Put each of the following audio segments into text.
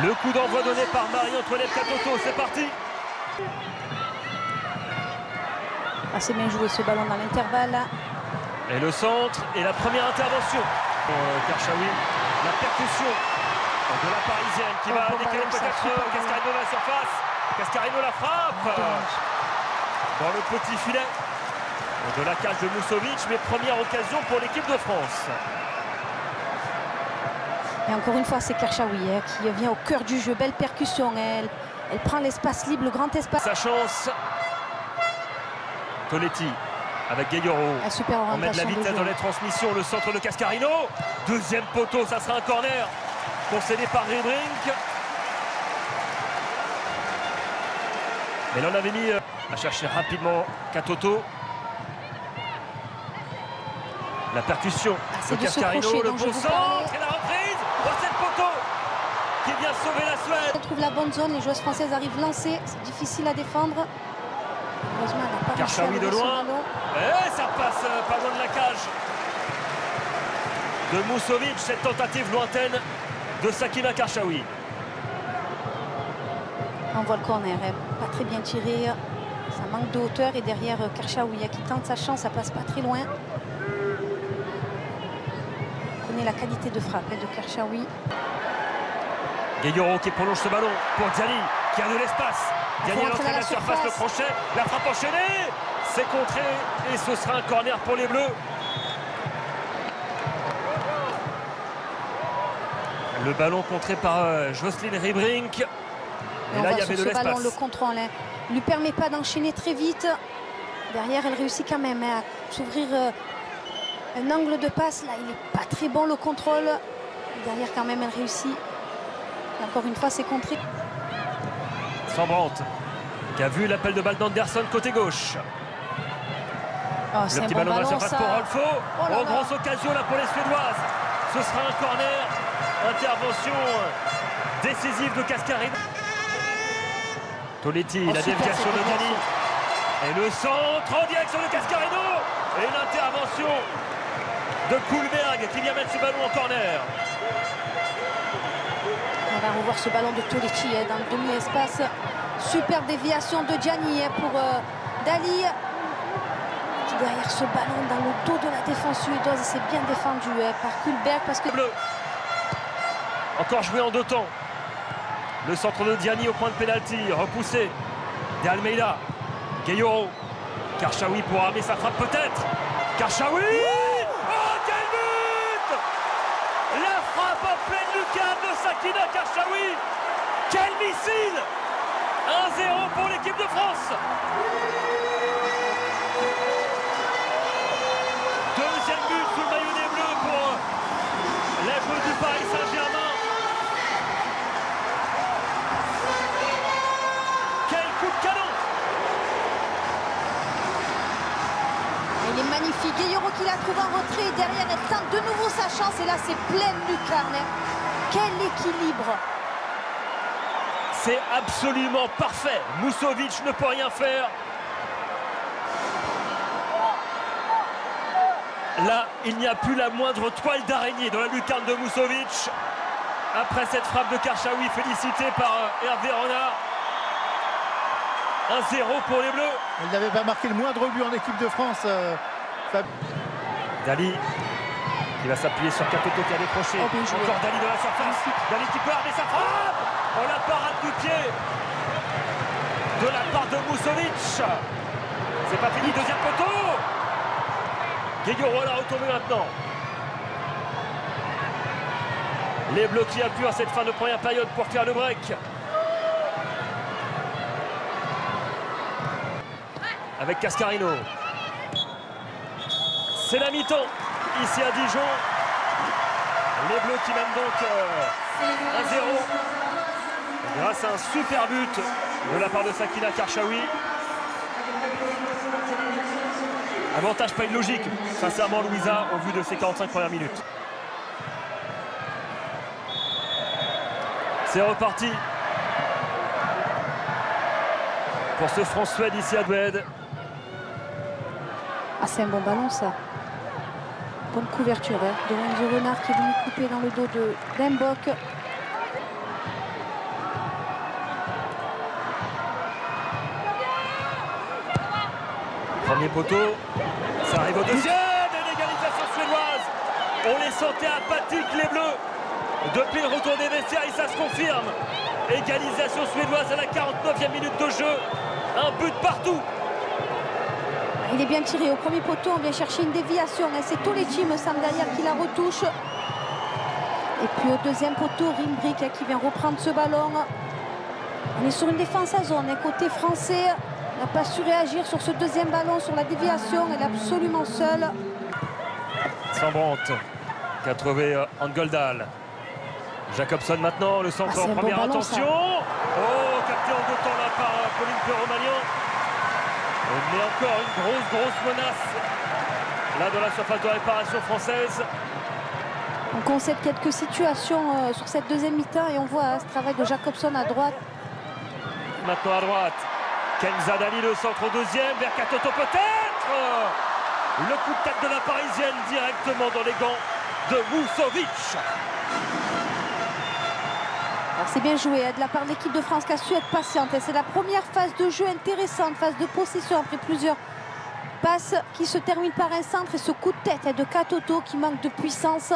Le coup d'envoi donné par Marie-Antoinette Katoto, c'est parti. Assez bien joué ce ballon dans l'intervalle. Et le centre et la première intervention. Karchaoui, la percussion de la Parisienne qui va décaler peut-être Cascarino dans la surface. Cascarino la frappe dans le petit filet de la cage de Mousovic, mais première occasion pour l'équipe de France. Et encore une fois, c'est Karchaoui qui vient au cœur du jeu. Belle percussion. Elle prend l'espace libre, le grand espace. Sa chance. Toletti avec Gayoro. On met de la vitesse dans les transmissions. Le centre de Cascarino. Deuxième poteau, ça sera un corner concédé par Riebrink. Mais là, on avait mis à chercher rapidement Katoto. La percussion de Cascarino, le bon centre et la reprise. Cette poteau qui vient sauver la Suède. On trouve la bonne zone, les joueuses françaises arrivent lancées, c'est difficile à défendre. Heureusement, elle n'a pas réussi à Karchaoui de loin. Et ça passe pas loin de la cage de Mousovic, cette tentative lointaine de Sakina Karchaoui. On voit le corner, pas très bien tiré, ça manque de hauteur et derrière Karchaoui qui tente sa chance, ça passe pas très loin. On connaît la qualité de frappe de Karchaoui. Gayoro qui prolonge ce ballon pour Diani qui a de l'espace. Diani à l'entrée de la surface, le crochet, la frappe enchaînée, c'est contré et ce sera un corner pour les Bleus. Le ballon contré par Jocelyne Riebrink. Et là, il y avait de l'espace. Ballon, le contrôle ne lui permet pas d'enchaîner très vite. Derrière, elle réussit quand même à s'ouvrir un angle de passe. Là, il n'est pas très bon le contrôle. Derrière, quand même, elle réussit. Et encore une fois, c'est contré. Sambrandt qui a vu l'appel de balle d'Anderson côté gauche. Oh, le petit ballon dans la surface pour Rolfo. Grosse occasion là pour les Suédoises. Ce sera un corner. Intervention décisive de Cascarino. Toletti, la déviation de Diani. Et le centre en direction de Cascarino. Et l'intervention de Koulberg qui vient mettre ce ballon en corner. On va revoir ce ballon de Toletti dans le demi-espace. Super déviation de Diani pour Dali. Qui derrière ce ballon dans le dos de la défense suédoise. C'est bien défendu par Koulberg parce que... Bleu. Encore joué en deux temps. Le centre de Diani au point de pénalty. Repoussé. De Almeida. Gayoro. Karchaoui pour armer sa frappe peut-être. Karchaoui. Oh, quel but! La frappe en pleine lucarne de Sakina Karchaoui. Quel missile! 1-0 pour l'équipe de France. Deuxième but sous le maillot des Bleus pour la joueuse du Paris Saint-Germain. Quel coup de canon! Il est magnifique. Gayoro qui la trouve en retrait. Derrière, elle tente de nouveau sa chance. Et là, c'est pleine lucarne. Quel équilibre! C'est absolument parfait. Mousovic ne peut rien faire. Là, il n'y a plus la moindre toile d'araignée dans la lucarne de Mousovic. Après cette frappe de Karchaoui, félicitée par Hervé Renard. 1-0 pour les Bleus. Elle n'avait pas marqué le moindre but en équipe de France. Dali qui va s'appuyer sur Katoto qui a décroché. Encore Dali dans la surface. Dali qui peut armer sa frappe. Oh, la parade du pied de la part de Mousovic. C'est pas fini, deuxième poteau. Gayoro la retourne maintenant. Les Bleus qui appuient à cette fin de première période pour faire le break. Avec Cascarino. C'est la mi-temps ici à Dijon. Les Bleus qui mènent donc 1-0 grâce à un super but de la part de Sakina Karchaoui. Avantage pas illogique, sincèrement Louisa, au vu de ces 45 premières minutes. C'est reparti pour ce France-Suède ici à Doued. Ah, c'est un bon ballon ça. Bonne couverture de Lorenzo Renard qui est venu couper dans le dos de Dembok. Premier poteau, ça arrive au deuxième, et l'égalisation suédoise. On les sentait apathiques les Bleus. Depuis le retour des vestiaires, et ça se confirme. Égalisation suédoise à la 49e minute de jeu. Un but partout. Il est bien tiré au premier poteau, on vient chercher une déviation. C'est Toletti, me semble, derrière qui la retouche. Et puis au deuxième poteau, Rimbrick qui vient reprendre ce ballon. On est sur une défense à zone. Côté français, n'a pas su réagir sur ce deuxième ballon, sur la déviation. Elle est absolument seule. Sambrandt qui a trouvé Angoldal. Jacobson maintenant, le centre en première attention. Oh, capté en deux temps là par Pauline Perromagnan. Mais encore une grosse menace là dans la surface de réparation française. On concède quelques situations sur cette deuxième mi-temps et on voit ce travail de Jacobson à droite. Maintenant à droite, Kenza Dali, le centre au deuxième, vers Katoto peut-être. Le coup de tête de la Parisienne directement dans les gants de Musovic. C'est bien joué de la part de l'équipe de France qui a su être patiente. C'est la première phase de jeu intéressante, phase de possession après plusieurs passes qui se termine par un centre et ce coup de tête de Katoto qui manque de puissance.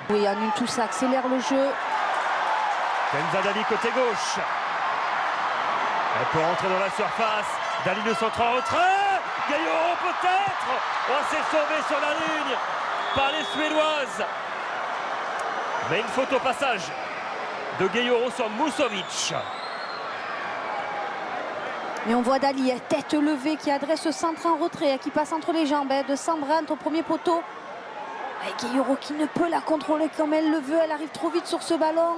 Oui, annule tout ça, accélère le jeu. Kenza Dali côté gauche. Elle peut rentrer dans la surface. Dali le centre en retrait. Gayoro peut-être. Oh, c'est sauvé sur la ligne par les Suédoises. Mais une faute au passage de Gayoro sur Musovic. Et on voit Dali, tête levée, qui adresse ce centre en retrait, qui passe entre les jambes de Sambrandt au premier poteau. Et Gayoro qui ne peut la contrôler comme elle le veut, elle arrive trop vite sur ce ballon.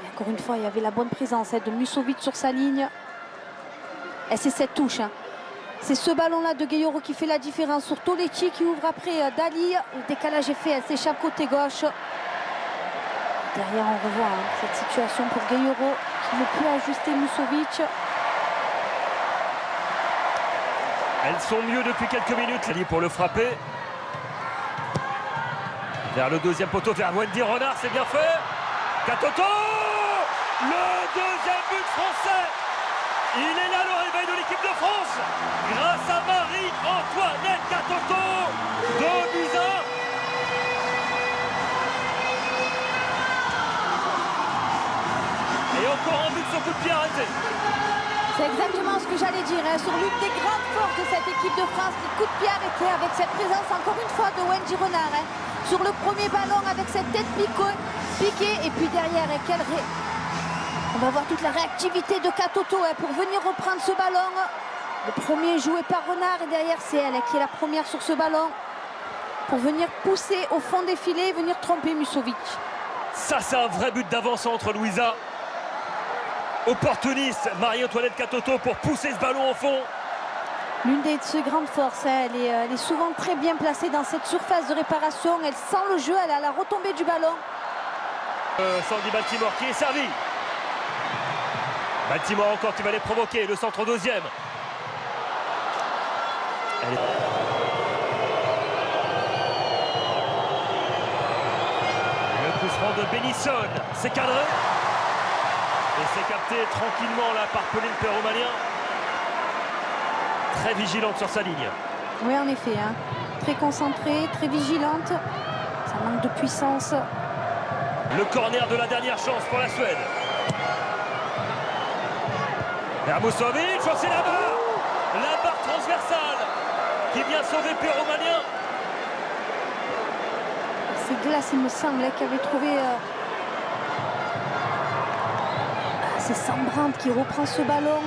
Et encore une fois, il y avait la bonne présence de Musovic sur sa ligne. Et c'est cette touche. C'est ce ballon-là de Gayoro qui fait la différence sur Toletti qui ouvre après Dali. Le décalage est fait, elle s'échappe côté gauche. Derrière, on revoit cette situation pour Gayoro qui ne peut ajuster Musovic. Elles sont mieux depuis quelques minutes, Lali pour le frapper. Vers le deuxième poteau, vers Wendy Renard, c'est bien fait. Katoto, le deuxième but français. Il est là le réveil de l'équipe de France. Grâce à Marie-Antoinette Katoto. 2-1. Et encore un but sur coup de pied arrêté. C'est exactement ce que j'allais dire, sur l'une des grandes forces de cette équipe de France, le coup de pied arrêté avec cette présence encore une fois de Wendy Renard. Sur le premier ballon avec cette tête piquée et puis derrière, on va voir toute la réactivité de Katoto pour venir reprendre ce ballon. Le premier joué par Renard et derrière c'est elle qui est la première sur ce ballon pour venir pousser au fond des filets et venir tromper Musovic. Ça c'est un vrai but d'avance entre Louisa. Opportuniste Marie-Antoinette Katoto pour pousser ce ballon au fond. L'une de ses grandes forces, elle est souvent très bien placée dans cette surface de réparation. Elle sent le jeu, elle a la retombée du ballon. Sandy Baltimore qui est servi. Baltimore encore qui va les provoquer, le centre deuxième. Le coup franc de Benison, c'est cadré. Et c'est capté tranquillement là par Pauline Perromagnan. Très vigilante sur sa ligne. Oui, en effet, très concentrée, très vigilante. Ça manque de puissance. Le corner de la dernière chance pour la Suède. Vers Musovic, c'est la barre transversale qui vient sauver Perromagnan. C'est Glace, il me semble, qui avait trouvé... C'est Sambrandt qui reprend ce ballon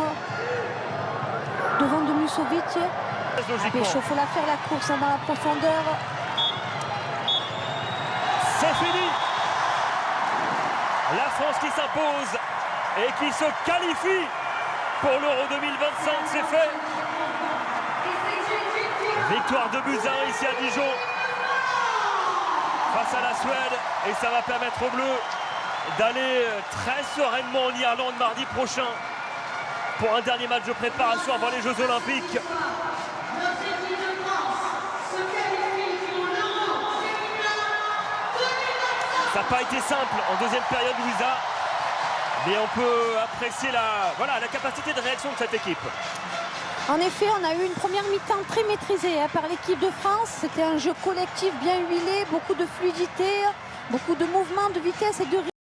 devant de Musovic. Il faut la faire la course dans la profondeur. C'est fini. La France qui s'impose et qui se qualifie pour l'Euro 2025, c'est fait. Victoire de Buzyn ici à Dijon face à la Suède et ça va permettre aux Bleus d'aller très sereinement en Irlande mardi prochain pour un dernier match de préparation avant les Jeux Olympiques. Ça n'a pas été simple en deuxième période, Louisa, mais on peut apprécier la capacité de réaction de cette équipe. En effet, on a eu une première mi-temps très maîtrisée par l'équipe de France. C'était un jeu collectif bien huilé, beaucoup de fluidité, beaucoup de mouvements, de vitesse et de rythme.